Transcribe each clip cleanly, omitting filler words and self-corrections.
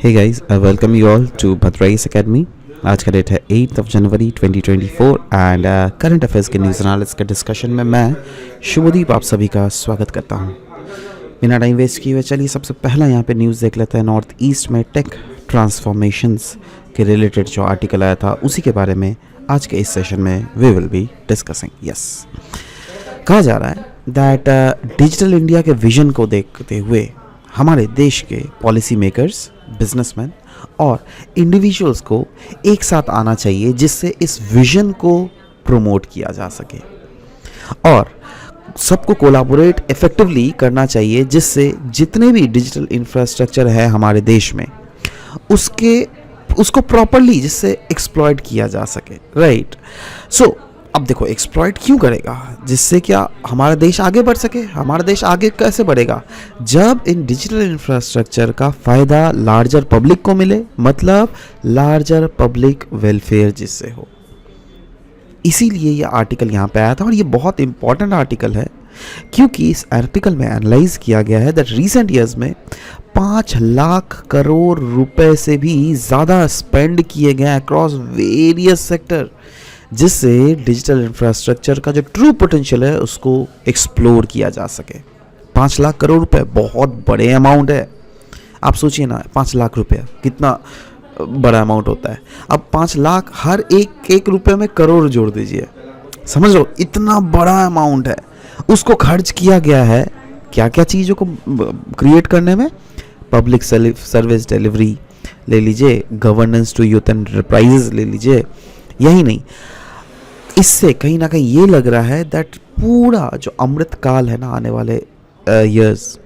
Hey guys, I welcome you all to Bhadrais Academy. आज का date है 8 जनवरी 2024 and current affairs के news analysis के डिस्कशन में मैं शुभदीप आप सभी का स्वागत करता हूं। बिना टाइम वेस्ट किए हुए चलिए सबसे पहला यहां पे न्यूज़ देख लेते हैं। नॉर्थ ईस्ट में टेक ट्रांसफॉर्मेशंस के रिलेटेड जो आर्टिकल आया था उसी के बारे में आज के इस सेशन में we will be discussing. Yes, कहा जा रहा है दैट डिजिटल इंडिया के विजन को देखते हुए हमारे देश के पॉलिसी मेकर्स, बिजनेसमैन और इंडिविजुअल्स को एक साथ आना चाहिए जिससे इस विजन को प्रमोट किया जा सके और सबको कोलैबोरेट इफेक्टिवली करना चाहिए जिससे जितने भी डिजिटल इंफ्रास्ट्रक्चर है हमारे देश में उसको प्रॉपरली जिससे एक्सप्लॉइट किया जा सके। राइट, सो अब देखो एक्सप्लॉइट क्यों करेगा, जिससे क्या हमारा देश आगे बढ़ सके। हमारा देश आगे कैसे बढ़ेगा, जब इन डिजिटल इंफ्रास्ट्रक्चर का फ़ायदा लार्जर पब्लिक को मिले, मतलब लार्जर पब्लिक वेलफेयर जिससे हो। इसीलिए ये आर्टिकल यहाँ पे आया था और ये बहुत इंपॉर्टेंट आर्टिकल है क्योंकि इस आर्टिकल में एनालाइज किया गया है दैट रिसेंट ईयर्स में 5 लाख करोड़ रुपए से भी ज़्यादा स्पेंड किए गए अक्रॉस वेरियस सेक्टर, जिससे डिजिटल इंफ्रास्ट्रक्चर का जो ट्रू पोटेंशियल है उसको एक्सप्लोर किया जा सके। 5 लाख करोड़ रुपए बहुत बड़े अमाउंट है। आप सोचिए ना, 5 लाख रुपया कितना बड़ा अमाउंट होता है। अब 5 लाख हर एक रुपए में करोड़ जोड़ दीजिए, समझ लो इतना बड़ा अमाउंट है। उसको खर्च किया गया है क्या क्या चीज़ों को क्रिएट करने में, पब्लिक सर्विस डिलीवरी ले लीजिए, गवर्नेंस टू यूथ एंटरप्राइजेज ले लीजिए। यही नहीं, इससे कहीं ना कहीं ये लग रहा है दैट पूरा जो अमृत काल है ना आने वाले ईयर्स,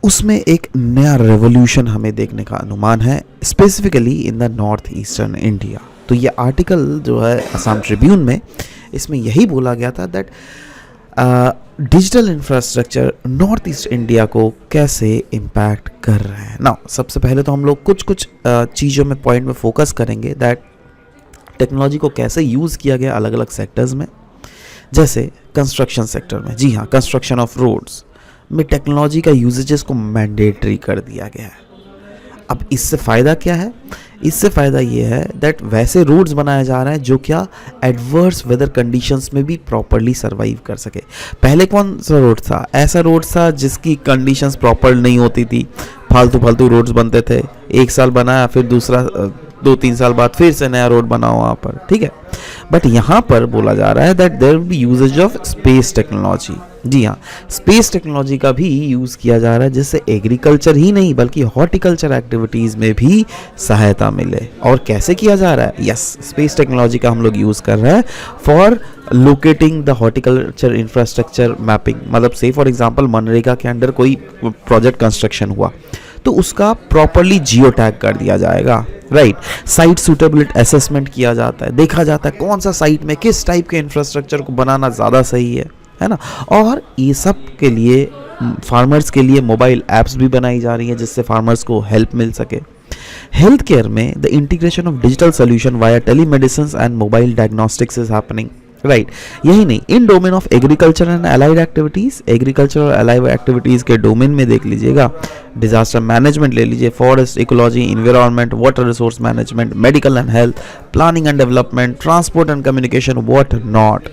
उसमें एक नया रेवोल्यूशन हमें देखने का अनुमान है, specifically in the north eastern India. तो ये आर्टिकल जो है असम ट्रिब्यून में, इसमें यही बोला गया था that digital infrastructure north east India को कैसे इम्पैक्ट कर रहे हैं। ना सबसे पहले तो हम लोग कुछ चीज़ों में पॉइंट में फोकस करेंगे दैट टेक्नोलॉजी को कैसे यूज़ किया गया अलग अलग सेक्टर्स में। जैसे कंस्ट्रक्शन सेक्टर में, जी हाँ, कंस्ट्रक्शन ऑफ रोड्स में टेक्नोलॉजी का यूजेजेस को मैंडेटरी कर दिया गया है। अब इससे फ़ायदा क्या है, इससे फ़ायदा ये है दैट वैसे रोड्स बनाए जा रहे हैं जो क्या एडवर्स वेदर कंडीशंस में भी प्रॉपरली सर्वाइव कर सके। पहले कौन सा रोड था, ऐसा रोड था जिसकी कंडीशंस प्रॉपर नहीं होती थी, फालतू रोड्स बनते थे। एक साल बनाया फिर दूसरा 2-3 साल बाद फिर से नया रोड बनाओ वहाँ पर, ठीक है। बट यहाँ पर बोला जा रहा है that there will be usages of space technology. जी हाँ, स्पेस टेक्नोलॉजी का भी यूज़ किया जा रहा है जिससे एग्रीकल्चर ही नहीं बल्कि हॉर्टिकल्चर एक्टिविटीज़ में भी सहायता मिले। और कैसे किया जा रहा है, यस, स्पेस टेक्नोलॉजी का हम लोग यूज़ कर रहे हैं for locating the horticulture infrastructure mapping. मतलब से फॉर एग्जांपल मनरेगा के अंडर कोई प्रोजेक्ट कंस्ट्रक्शन हुआ तो उसका प्रॉपरली जियो टैग कर दिया जाएगा। राइट, साइट सूटेबिलिटी असेसमेंट किया जाता है, देखा जाता है कौन सा साइट में किस टाइप के इंफ्रास्ट्रक्चर को बनाना ज़्यादा सही है ना। और ये सब के लिए फार्मर्स के लिए मोबाइल ऐप्स भी बनाई जा रही हैं जिससे फार्मर्स को हेल्प मिल सके। हेल्थ केयर में the integration of digital solution via telemedicine and mobile diagnostics is happening. Right, यही नहीं, in domain of agriculture and allied activities, agriculture और अलाइड एक्टिविटीज़ के डोमेन में देख लीजिएगा, डिजास्टर मैनेजमेंट ले लीजिए, forest ecology, environment, water resource management, medical and health, planning and development, transport and communication, what not.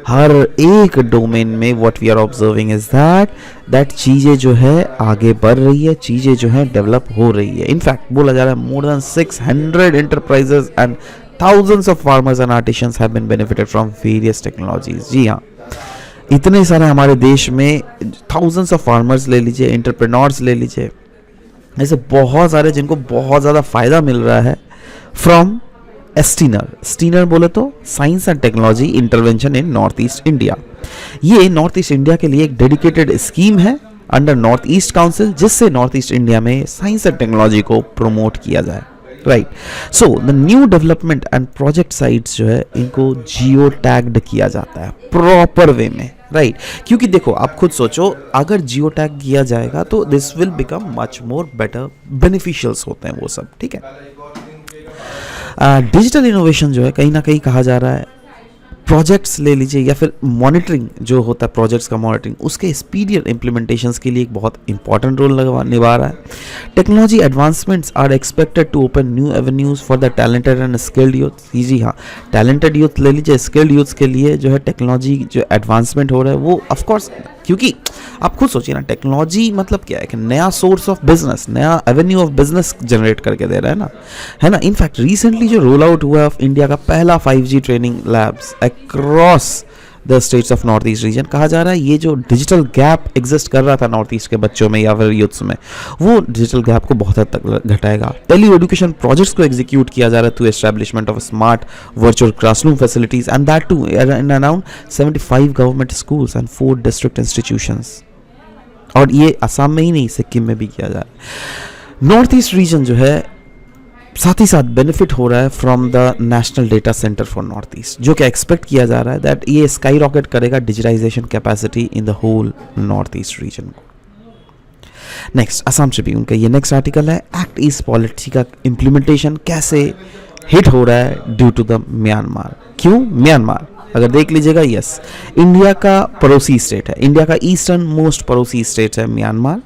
हर एक डोमेन में what we are observing is that चीज़ें जो है आगे बढ़ रही है, चीज़ें जो है डेवलप हो रही है। इनफैक्ट बोला जा रहा है more than 600 enterprises and thousands of farmers and artisans have been benefited from various technologies। जी हाँ, इतने सारे हमारे देश में thousands of farmers ले लीजिए, एंटरप्रेन्योर्स ले लीजिए, ऐसे बहुत सारे जिनको बहुत ज़्यादा फ़ायदा मिल रहा है फ्रॉम स्टीनर बोले तो science and technology intervention in north east India. ये नॉर्थ ईस्ट इंडिया के लिए एक डेडिकेटेड स्कीम है अंडर नॉर्थ ईस्ट काउंसिल जिससे नॉर्थ ईस्ट इंडिया में साइंस एंड टेक्नोलॉजी को प्रमोट किया जाए। Right, so the new development and project sites जो है इनको जियो टैग्ड किया जाता है प्रॉपर वे में। राइट, क्योंकि देखो आप खुद सोचो, अगर जियो टैग किया जाएगा तो this will become much more better, beneficials होते हैं वो सब, ठीक है। डिजिटल इनोवेशन जो है कहीं ना कहीं कहा जा रहा है प्रोजेक्ट्स ले लीजिए या फिर मॉनिटरिंग जो होता है प्रोजेक्ट्स का मॉनिटरिंग, उसके स्पीडियर इम्प्लीमेंटेशंस के लिए एक बहुत इंपॉर्टेंट रोल निभा रहा है। Technology advancements are expected to open new avenues for the talented and skilled youth. जी हाँ, टैलेंटेड यूथ ले लीजिए, स्किल्ड यूथ के लिए जो है टेक्नोलॉजी जो एडवांसमेंट हो रहा है वो ऑफकोर्स, क्योंकि आप खुद सोचिए ना, टेक्नोलॉजी मतलब क्या है कि नया सोर्स ऑफ बिजनेस, नया एवेन्यू ऑफ बिजनेस जनरेट करके दे रहा है ना। इनफैक्ट रिसेंटली जो रोल आउट हुआ है ऑफ इंडिया का पहला 5G training labs across the states of north east reason, कहा जा रहा है ये जो डिजिटल गैप एग्जिस्ट कर रहा था नॉर्थ ईस्ट के बच्चों में या फिर यूथ्स में, वो डिजिटल गैप को बहुत हद तक घटाएगा। टेली एजुकेशन प्रोजेक्ट्स को एग्जीक्यूट किया जा रहा है through establishment of smart virtual classroom facilities and that too in around 75 government schools and 4 district institutions. और ये असम में ही नहीं, सिक्किम में भी किया जा रहा है। नॉर्थ ईस्ट रीजन जो है साथ ही साथ बेनिफिट हो रहा है from the national data centre for north east, जो कि एक्सपेक्ट किया जा रहा है दैट ये स्काई रॉकेट करेगा digitisation capacity in the whole north east region को। नेक्स्ट, असम ट्रिब्यून का ये नेक्स्ट आर्टिकल है, एक्ट ईस्ट पॉलिसी का इम्प्लीमेंटेशन कैसे हिट हो रहा है ड्यू टू द म्यांमार। क्यों म्यांमार? अगर देख लीजिएगा, यस, इंडिया का पड़ोसी स्टेट है, इंडिया का ईस्टर्न मोस्ट पड़ोसी स्टेट है म्यांमार,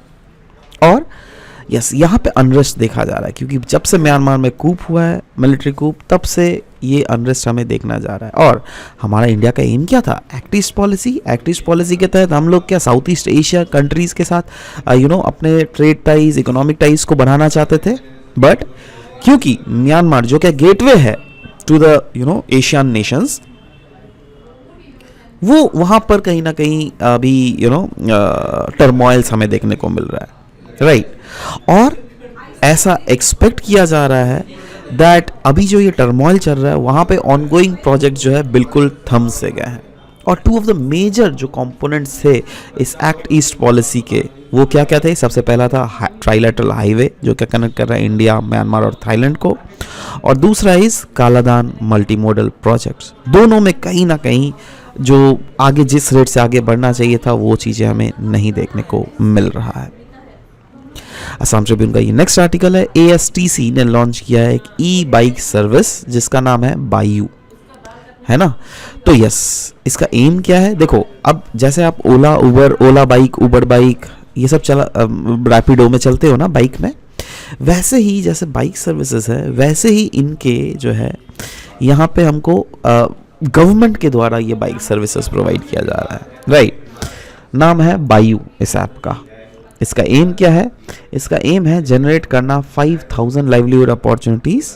और यस यहाँ पे अनरेस्ट देखा जा रहा है क्योंकि जब से म्यांमार में कूप हुआ है, मिलिट्री कूप, तब से ये अनरेस्ट हमें देखना जा रहा है। और हमारा इंडिया का एम क्या था? Act east policy. Act east policy के तहत हम लोग क्या साउथ ईस्ट एशिया कंट्रीज़ के साथ अपने ट्रेड टाइज, इकोनॉमिक टाइज को बढ़ाना चाहते थे, बट क्योंकि म्यांमार जो क्या गेटवे है टू द एशियन नेशंस, वो वहाँ पर कहीं ना कहीं अभी टर्मोइल्स हमें देखने को मिल रहा है, राइट। और ऐसा एक्सपेक्ट किया जा रहा है दैट अभी जो ये टर्मोइल चल रहा है वहाँ पे ऑनगोइंग प्रोजेक्ट जो है बिल्कुल थम से गए हैं। और 2 ऑफ द मेजर जो कंपोनेंट्स थे इस एक्ट ईस्ट पॉलिसी के, वो क्या क्या थे? सबसे पहला था ट्राइलेटरल हाईवे जो क्या कनेक्ट कर रहा है इंडिया, म्यांमार और थाईलैंड को, और दूसरा इस कालादान मल्टी मॉडल प्रोजेक्ट्स। दोनों में कहीं ना कहीं जो आगे जिस रेट से आगे बढ़ना चाहिए था वो चीज़ें हमें नहीं देखने को मिल रहा है। असम ट्रिब्यून का ये नेक्स्ट आर्टिकल है, ASTC ने लॉन्च किया है एक ई-बाइक सर्विस जिसका नाम है बायू, है ना। तो यस, इसका एम क्या है? देखो, अब जैसे आप ओला बाइक, उबर बाइक, ये सब चला रैपिडो में चलते हो ना बाइक में, वैसे ही जैसे बाइक सर्विसेज है वैसे ही इनके जो है यहाँ पे हमको गवर्नमेंट के द्वारा ये बाइक सर्विसेज प्रोवाइड किया जा रहा है, राइट। नाम है बायू इस ऐप का। इसका एम क्या है? इसका एम है जनरेट करना 5000 लाइवलीहुड अपॉर्चुनिटीज़,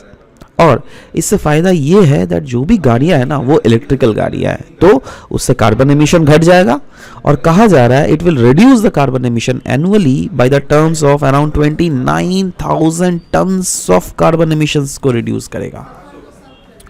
और इससे फ़ायदा ये है दैट जो भी गाड़ियाँ हैं ना वो इलेक्ट्रिकल गाड़ियाँ हैं, तो उससे कार्बन एमिशन घट जाएगा। और कहा जा रहा है it will reduce the carbon emission annually by the terms of around 29,000 tons of carbon emissions को रिड्यूस करेगा।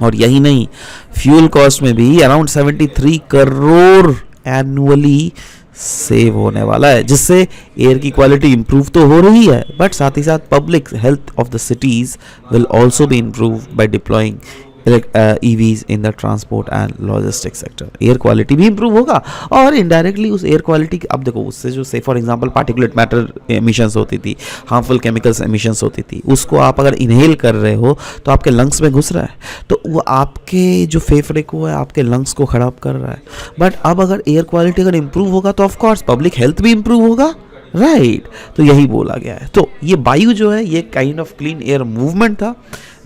और यही नहीं, फ्यूल कॉस्ट में भी अराउंड 73 करोड़ एनुअली सेव होने वाला है, जिससे एयर की क्वालिटी इंप्रूव तो हो रही है, बट साथ ही साथ public health of the cities will also be improve by deploying EVs in the transport and logistic sector. Air quality भी इंप्रूव होगा और इनडायरेक्टली उस एयर क्वालिटी, अब देखो उससे जो से for example particulate matter emissions होती थी, हार्मफुल केमिकल्स एमिशंस होती थी, उसको आप अगर इनहेल कर रहे हो तो आपके लंग्स में घुस रहा है, तो वो आपके जो फेफड़े को है, आपके लंग्स को खराब कर रहा है। बट अब अगर एयर क्वालिटी अगर इंप्रूव होगा तो ऑफकोर्स पब्लिक हेल्थ भी इंप्रूव होगा, राइट। तो यही बोला गया है। तो ये बायू जो है ये kind of clean air movement था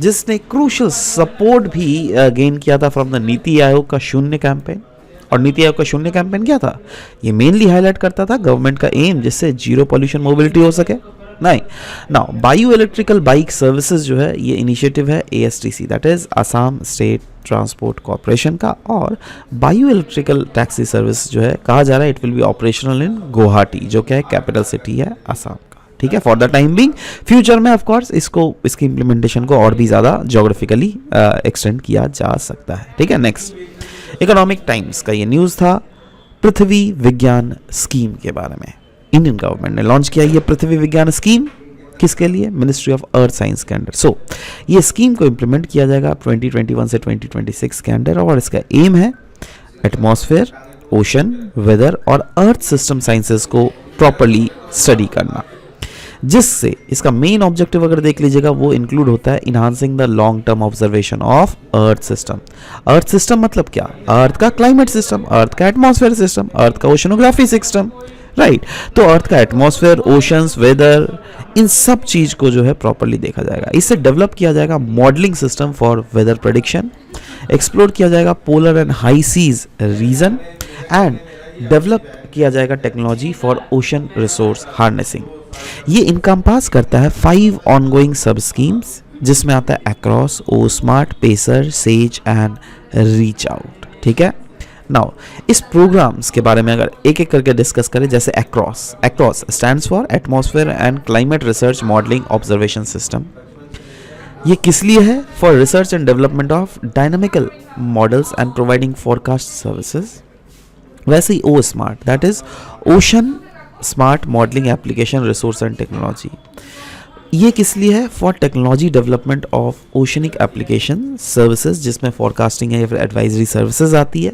जिसने क्रूशल सपोर्ट भी गेन किया था फ्रॉम द नीति आयोग का शून्य कैंपेन। और नीति आयोग का शून्य कैंपेन क्या था? ये मेनली हाईलाइट करता था गवर्नमेंट का एम जिससे जीरो पॉल्यूशन मोबिलिटी हो सके। नहीं, now bio electrical bike services जो है ये इनिशिएटिव है ASTC, that is Assam state transport corporation का। और बायो इलेक्ट्रिकल टैक्सी सर्विस जो है कहा जा रहा है it will be operational in Guwahati, जो क्या है कैपिटल सिटी है असम का, ठीक है, for the time being. Future में ऑफकोर्स इसकी इम्प्लीमेंटेशन को और भी ज़्यादा जोग्राफिकली एक्सटेंड किया जा सकता है, ठीक है। नेक्स्ट, इकोनॉमिक टाइम्स का ये न्यूज़ था पृथ्वी विज्ञान स्कीम के बारे में। इंडियन गवर्नमेंट ने लॉन्च किया ये पृथ्वी विज्ञान स्कीम, किसके लिए? मिनिस्ट्री ऑफ अर्थ साइंस के अंडर। सो ये स्कीम को इम्प्लीमेंट किया जाएगा 2021 से 2026 के अंडर, और इसका एम है एटमॉस्फेयर, ओशन, वेदर और अर्थ सिस्टम साइंसेस को प्रॉपरली स्टडी करना, जिससे इसका मेन ऑब्जेक्टिव अगर देख लीजिएगा वो इंक्लूड होता है enhancing the long term observation of earth system. Earth system मतलब क्या? अर्थ का क्लाइमेट सिस्टम, अर्थ का एटमॉस्फेयर सिस्टम, अर्थ का ओशनोग्राफी सिस्टम, राइट। तो अर्थ का एटमॉस्फेयर, ओशंस, वेदर, इन सब चीज को जो है प्रॉपरली देखा जाएगा। इससे डेवलप किया जाएगा modelling system for weather prediction, explore किया जाएगा polar and high seas region, and develop किया जाएगा technology for ocean resource harnessing. ये इनकम्पास करता है 5 ऑनगोइंग सब स्कीम्स, जिसमें आता है ACROSS, O SMART, PACER, SAGE and reach out. ठीक है, नाउ इस प्रोग्राम्स के बारे में अगर एक एक करके डिस्कस करें, जैसे across, across stands for atmosphere and climate research modelling observation system. ये किस लिए है? For research and development of dynamical models and providing forecast services. वैसे ही O smart, that is ocean smart modelling application resource and technology. ये किस लिए है? For technology development of oceanic application services, जिसमें फॉरकास्टिंग है या फिर एडवाइजरी सर्विसेज आती है,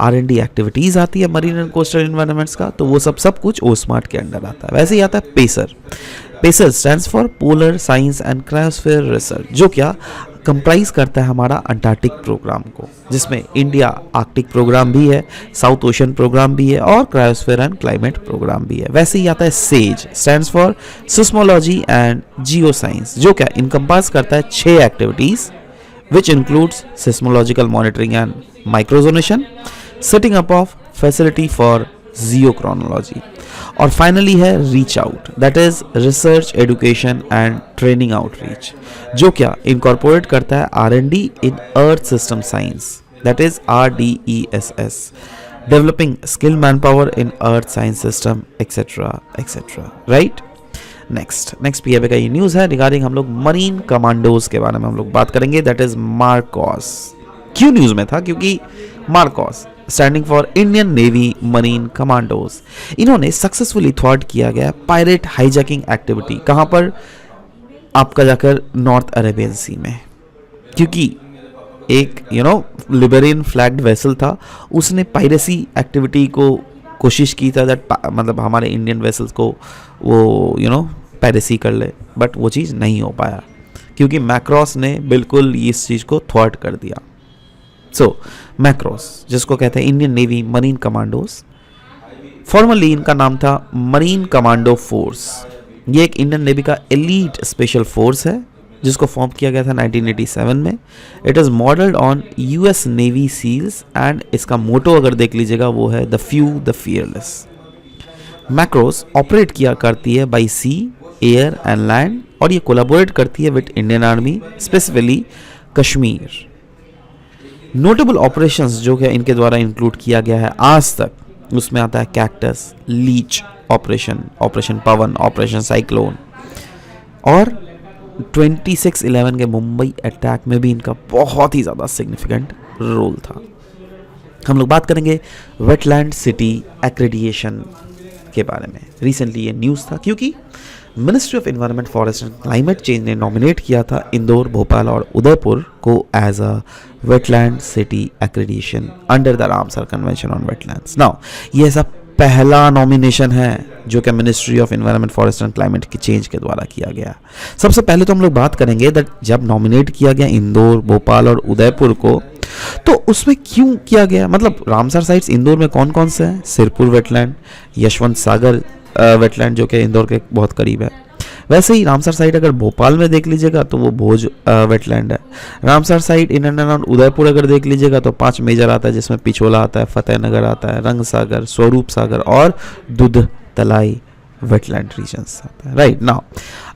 R&D एक्टिविटीज़ आती है मरीन एंड कोस्टल इन्वायरमेंट्स का, तो वो सब कुछ ओ स्मार्ट के अंडर आता है। वैसे ही आता है pacer. Pacer stands for polar science and cryosphere research, जो क्या कंप्राइज करता है हमारा अंटार्कटिक प्रोग्राम को, जिसमें इंडिया आर्कटिक प्रोग्राम भी है, साउथ ओशन प्रोग्राम भी है और क्रायोस्फीयर एंड क्लाइमेट प्रोग्राम भी है। वैसे ही आता है sage, stands for seismology and geo science, जो क्या इनकम्पास करता है 6 activities which includes seismological monitoring and microzonation, setting up of facility for geochronology, और फाइनली है reach out, that is research education and training outreach, जो क्या incorporate करता है R&D in earth system science, that is RDESS, developing skill man power in earth science system etcetera etcetera, right. Next PIB का ये news है regarding हम लोग marine commandos के बारे में हम लोग बात करेंगे, दैट इज मार्कॉस। क्यों न्यूज़ में था? क्योंकि MARCOS standing for Indian navy marine commandos, इन्होंने सक्सेसफुली थ्वार्ट किया गया पायरेट हाईजैकिंग एक्टिविटी। कहाँ पर? आपका जाकर नॉर्थ अरेबियन सी में, क्योंकि एक लिबेरियन फ्लैग्ड वेसल था, उसने पायरेसी एक्टिविटी को कोशिश की था, दैट मतलब हमारे इंडियन वेसल्स को वो पायरेसी कर ले, बट वो चीज़ नहीं हो पाया क्योंकि मैक्रॉस ने बिल्कुल इस चीज़ को थ्वार्ट कर दिया। सो मैक्रॉस, जिसको कहते हैं Indian navy marine commandos, formally इनका नाम था मरीन कमांडो फोर्स। ये एक इंडियन नेवी का एलीट स्पेशल फोर्स है जिसको फॉर्म किया गया था 1987 में। It is modelled on US navy seals and इसका मोटो अगर देख लीजिएगा वो है the few the fearless. MARCOS operate किया करती है by sea, air and land, और ये कोलैबोरेट करती है with Indian army, specifically Kashmir. Notable operations जो कि इनके द्वारा इंक्लूड किया गया है आज तक, उसमें आता है कैक्टस, लीच ऑपरेशन, ऑपरेशन पवन, ऑपरेशन साइक्लोन, और 26/11 के मुंबई अटैक में भी इनका बहुत ही ज़्यादा सिग्निफिकेंट रोल था। हम लोग बात करेंगे वेटलैंड सिटी एक्रेडिएशन के बारे में। रिसेंटली ये न्यूज़ था क्योंकि ministry of environment, forest and climate change ने नॉमिनेट किया था इंदौर, भोपाल और उदयपुर को as a wetland city accreditation under the Ramsar convention on wetlands. Now ये ऐसा पहला नॉमिनेशन है जो कि ministry of environment, forest and climate की चेंज के द्वारा किया गया। सबसे पहले तो हम लोग बात करेंगे दैट जब नॉमिनेट किया गया इंदौर, भोपाल और उदयपुर को, तो उसमें क्यों किया गया? मतलब रामसर साइट्स इंदौर में कौन कौन से हैं? सिरपुर वेटलैंड, यशवंत सागर वेटलैंड जो कि इंदौर के बहुत करीब है। वैसे ही रामसर साइट अगर भोपाल में देख लीजिएगा तो वो भोज वेटलैंड है। Ramsar site in and around Udaipur अगर देख लीजिएगा तो 5 मेजर आता है, जिसमें पिछोला आता है, फतेहनगर आता है, रंग सागर, स्वरूप सागर और दूध तलाई वेटलैंड रीजन्स आता है, राइट। नाउ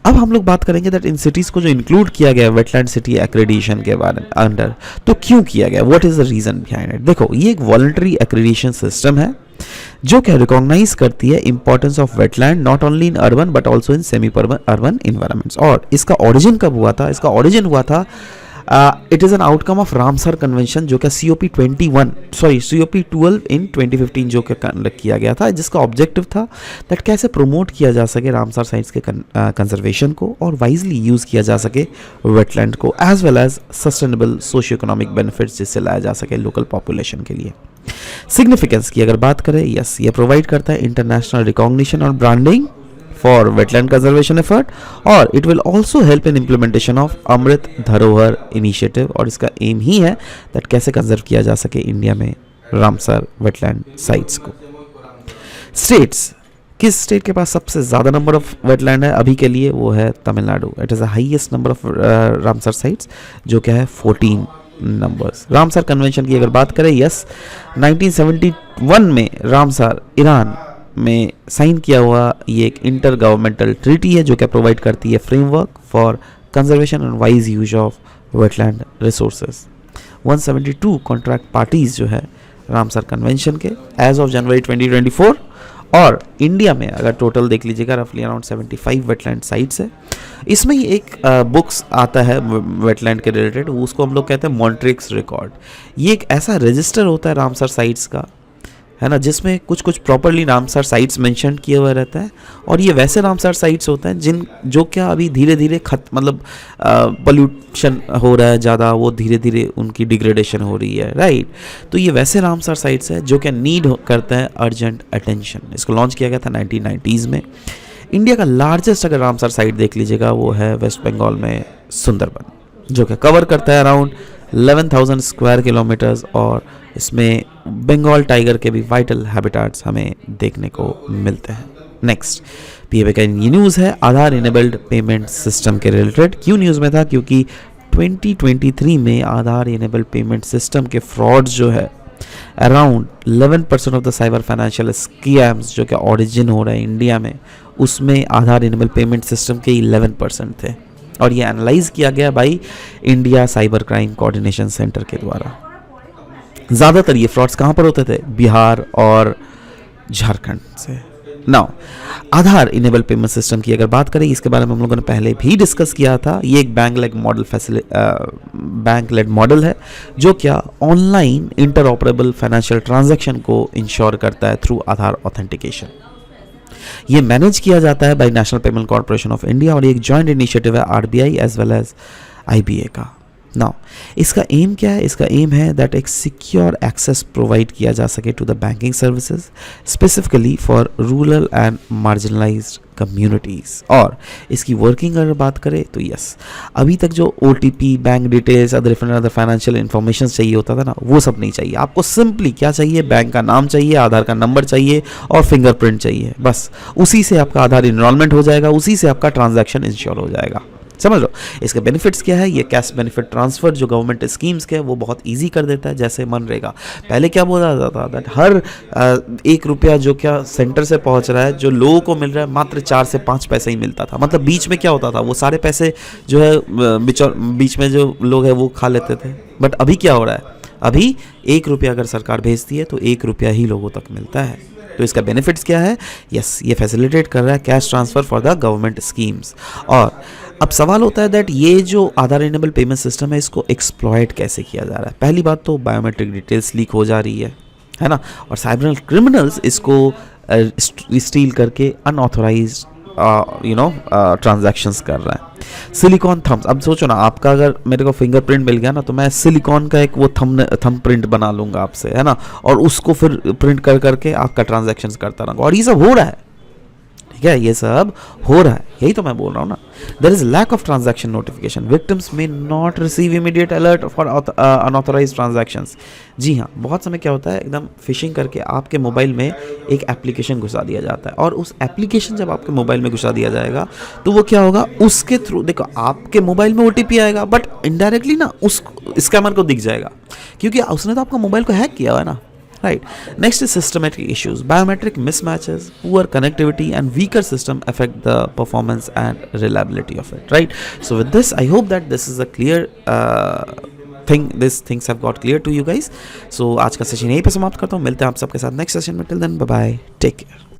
अब हम लोग बात करेंगे दैट इन सिटीज़ को जो इंक्लूड किया गया वेटलैंड सिटी एक्रेडिशन के बारे में अंडर, तो क्यों किया गया, what is the reason behind it? देखो, ये एक वॉलंटरी एक्रेडिशन सिस्टम है जो क्या रिकॉग्नाइज करती है importance of wetland not only in urban but also in semi urban environments. और इसका ओरिजिन कब हुआ था? इसका ओरिजिन हुआ था it is an outcome of Ramsar convention जो कि COP12 इन 2015 जो कि कंडक्ट किया गया था, जिसका ऑब्जेक्टिव था दैट कैसे प्रमोट किया जा सके रामसर साइट्स के कंजर्वेशन को और वाइजली यूज़ किया जा सके वेटलैंड को, as well as sustainable socio economic benefits जिससे लाया जा सके लोकल पॉपुलेशन के लिए। सिग्निफिकेंस की अगर बात करें, यस, ये प्रोवाइड करता है इंटरनेशनल रिकॉग्निशन और branding for wetland conservation effort, और it will also help in implementation of अमृत धरोहर initiative, और इसका एम ही है that कैसे कंजर्व किया जा सके इंडिया में रामसर वेटलैंड साइट्स को। स्टेट्स, किस स्टेट के पास सबसे ज़्यादा नंबर ऑफ वेटलैंड है अभी के लिए, वो है Tamil Nadu. It is the highest number of Ramsar sites, जो क्या है 14 नंबर्स। रामसर कन्वेंशन की अगर बात करें, यस 1971 में रामसर ईरान में साइन किया हुआ ये एक इंटर गवर्नमेंटल ट्रीटी है जो क्या प्रोवाइड करती है framework for conservation and wise use of wetland resources. 172 contract parties जो है रामसर कन्वेंशन के एज ऑफ जनवरी 2024, और इंडिया में अगर टोटल देख लीजिएगा रफली अराउंड 75 वेटलैंड साइट्स है। इसमें ही एक बुक्स आता है वेटलैंड के रिलेटेड, वो उसको हम लोग कहते हैं मॉन्ट्रिक्स रिकॉर्ड। ये एक ऐसा रजिस्टर होता है रामसर साइट्स का, है ना, जिसमें कुछ कुछ प्रॉपरली रामसर साइट्स मेंशन किए हुए रहता है, और ये वैसे रामसर साइट्स होते हैं जो क्या अभी धीरे धीरे मतलब पोल्यूशन हो रहा है ज़्यादा, वो धीरे धीरे उनकी डिग्रेडेशन हो रही है, राइट। तो ये वैसे रामसर साइट्स है जो क्या नीड करते हैं अर्जेंट अटेंशन। इसको लॉन्च किया गया था 1990s में। इंडिया का लार्जेस्ट अगर रामसर साइट देख लीजिएगा वो है वेस्ट बंगाल में सुंदरबन, जो कि कवर करता है अराउंड 11,000 स्क्वायर किलोमीटर्स, और इसमें बंगाल टाइगर के भी वाइटल हैबिटाट्स हमें देखने को मिलते हैं। नेक्स्ट पीएबी का ये न्यूज़ है आधार इनेबल्ड पेमेंट सिस्टम के रिलेटेड। क्यों न्यूज़ में था, क्योंकि 2023 में आधार इनेबल्ड पेमेंट सिस्टम के फ्रॉड्स जो है around 11% of the cyber financial scams जो कि ऑरिजिन हो रहे हैं इंडिया में, उसमें आधार इनेबल्ड पेमेंट सिस्टम के 11% थे, और ये एनालाइज किया गया भाई India cyber crime coordination centre के द्वारा। ज़्यादातर ये फ्रॉड्स कहाँ पर होते थे, बिहार और झारखंड से। नाउ आधार इनेबल पेमेंट सिस्टम की अगर बात करें, इसके बारे में हम लोगों ने पहले भी डिस्कस किया था। ये एक बैंक लेड मॉडल है जो क्या ऑनलाइन इंटरऑपरेबल फाइनेंशियल ट्रांजैक्शन को इंश्योर करता है थ्रू आधार ऑथेंटिकेशन। ये मैनेज किया जाता है by national payment corporation of India, और ये एक जॉइंट इनिशिएटिव है RBI as well as IBA का। नाउ इसका एम क्या है, इसका एम है दैट एक सिक्योर एक्सेस प्रोवाइड किया जा सके to the banking services specifically for rural and marginalised communities. और इसकी वर्किंग अगर बात करें तो यस, अभी तक जो OTP, bank details, other financial information चाहिए होता था ना, वो सब नहीं चाहिए। आपको सिंपली क्या चाहिए, बैंक का नाम चाहिए, आधार का नंबर चाहिए और फिंगरप्रिंट चाहिए, बस उसी से आपका आधार इनरोलमेंट हो जाएगा, उसी से आपका ट्रांजैक्शन इंश्योर हो जाएगा। समझ लो इसके बेनिफिट्स क्या है। ये कैश बेनिफिट ट्रांसफ़र जो गवर्नमेंट स्कीम्स के वो बहुत इजी कर देता है, जैसे मनरेगा। पहले क्या बोला जाता था दैट हर 1 रुपया जो क्या सेंटर से पहुंच रहा है, जो लोगों को मिल रहा है मात्र 4 से 5 पैसे ही मिलता था। मतलब बीच में क्या होता था, वो सारे पैसे जो है बीच में जो लोग हैं वो खा लेते थे। बट अभी क्या हो रहा है, अभी 1 रुपया अगर सरकार भेजती है तो 1 रुपया ही लोगों तक मिलता है। तो इसका बेनिफिट्स क्या है, यस ये फैसिलिटेट कर रहा है cash transfer for the government schemes. और अब सवाल होता है दैट ये जो आधार इनेबल पेमेंट सिस्टम है इसको एक्सप्लॉयट कैसे किया जा रहा है। पहली बात तो बायोमेट्रिक डिटेल्स लीक हो जा रही है ना, और साइबर क्रिमिनल्स इसको स्टील करके अनऑथोराइज्ड ट्रांजैक्शंस कर रहा है। सिलिकॉन थम्स, अब सोचो ना, आपका अगर मेरे को फिंगरप्रिंट मिल गया ना तो मैं सिलिकॉन का एक वो थंब प्रिंट बना लूँगा आपसे, है ना, और उसको फिर प्रिंट कर करके आपका ट्रांजैक्शंस करता रहूँगा। और ये सब हो रहा है, ठीक है, ये सब हो रहा है, यही तो मैं बोल रहा हूँ ना। There is lack of transaction notification, victims may not receive immediate alert for unauthorised transactions. जी हाँ, बहुत समय क्या होता है, एकदम फिशिंग करके आपके मोबाइल में एक एप्लीकेशन घुसा दिया जाता है, और उस एप्लीकेशन जब आपके मोबाइल में घुसा दिया जाएगा तो वो क्या होगा, उसके थ्रू देखो आपके मोबाइल में ओटीपी आएगा, बट इनडायरेक्टली ना उस स्कैमर को दिख जाएगा, क्योंकि उसने तो आपका मोबाइल को हैक किया हुआ है ना, right? Next is systematic issues. Biometric mismatches, poor connectivity and weaker system affect the performance and reliability of it, right? So with this I hope that this is a clear thing, these things have got clear to you guys. So आज का session यहीं पे समाप्त करता हूँ, मिलते हैं आप सबके साथ नेक्स्ट सेशन में। Till then bye bye, take care.